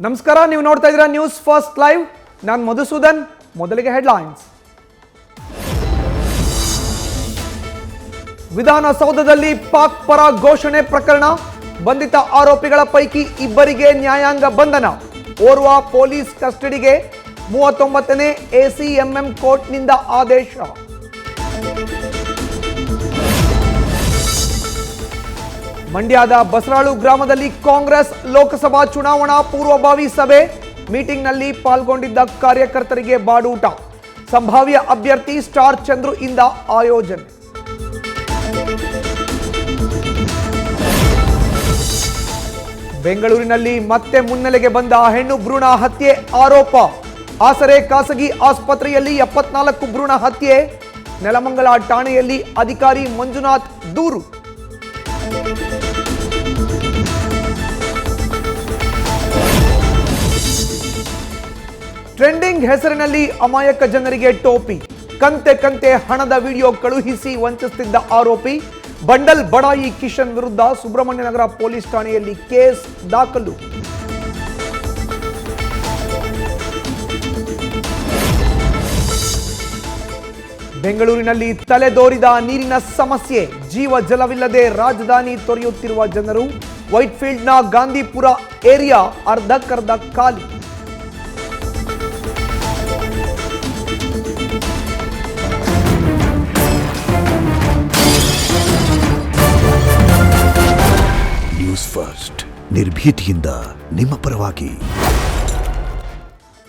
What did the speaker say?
ನಮಸ್ಕಾರ, ನೀವು ನೋಡ್ತಾ ಇದ್ದೀರಾ ನ್ಯೂಸ್ ಫಸ್ಟ್ ಲೈವ್. ನಾನು ಮಧುಸೂದನ್. ಮೊದಲಿಗೆ ಹೆಡ್ಲೈನ್ಸ್. ವಿಧಾನಸೌಧದಲ್ಲಿ ಪಾಕ್ ಪರ ಘೋಷಣೆ ಪ್ರಕರಣ, ಬಂಧಿತ ಆರೋಪಿಗಳ ಪೈಕಿ ಇಬ್ಬರಿಗೆ ನ್ಯಾಯಾಂಗ ಬಂಧನ, ಓರ್ವ ಪೊಲೀಸ್ ಕಸ್ಟಡಿಗೆ. 39ನೇ ACMM ಕೋರ್ಟ್ನಿಂದ ಆದೇಶ. ಮಂಡ್ಯದ ಬಸರಾಳು ಗ್ರಾಮದಲ್ಲಿ ಕಾಂಗ್ರೆಸ್ ಲೋಕಸಭಾ ಚುನಾವಣಾ ಪೂರ್ವಭಾವಿ ಸಭೆ, ಮೀಟಿಂಗ್ನಲ್ಲಿ ಪಾಲ್ಗೊಂಡಿದ್ದ ಕಾರ್ಯಕರ್ತರಿಗೆ ಬಾಡೂಟ. ಸಂಭಾವ್ಯ ಅಭ್ಯರ್ಥಿ ಸ್ಟಾರ್ ಚಂದ್ರು ಇಂದ ಆಯೋಜನೆ. ಬೆಂಗಳೂರಿನಲ್ಲಿ ಮತ್ತೆ ಮುನ್ನೆಲೆಗೆ ಬಂದ ಹೆಣ್ಣು ಭ್ರೂಣ ಹತ್ಯೆ ಆರೋಪ. ಆಸರೆ ಖಾಸಗಿ ಆಸ್ಪತ್ರೆಯಲ್ಲಿ 74 ಭ್ರೂಣ ಹತ್ಯೆ. ನೆಲಮಂಗಲ ಠಾಣೆಯಲ್ಲಿ ಅಧಿಕಾರಿ ಮಂಜುನಾಥ್ ದೂರು. ಟ್ರೆಂಡಿಂಗ್ ಹೆಸರಿನಲ್ಲಿ ಅಮಾಯಕ ಜನರಿಗೆ ಟೋಪಿ. ಕಂತೆ ಹಣದ ವಿಡಿಯೋ ಕಳುಹಿಸಿ ವಂಚಿಸುತ್ತಿದ್ದ ಆರೋಪಿ. ಬಂಡಲ್ ಬಡಾಯಿ ಕಿಶನ್ ವಿರುದ್ಧ ಸುಬ್ರಹ್ಮಣ್ಯನಗರ ಪೊಲೀಸ್ ಠಾಣೆಯಲ್ಲಿ ಕೇಸ್ ದಾಖಲು. ಬೆಂಗಳೂರಿನಲ್ಲಿ ತಲೆದೋರಿದ ನೀರಿನ ಸಮಸ್ಯೆ. ಜೀವ ಜಲವಿಲ್ಲದೆ ರಾಜಧಾನಿ ತೊರೆಯುತ್ತಿರುವ ಜನರು. ವೈಟ್ಫೀಲ್ಡ್ನ ಗಾಂಧಿಪುರ ಏರಿಯಾ ಅರ್ಧಕ್ಕರ್ಧ ಖಾಲಿ. ನ್ಯೂಸ್ ಫಸ್ಟ್, ನಿರ್ಭೀತಿಯಿಂದ ನಿಮ್ಮ ಪರವಾಗಿ.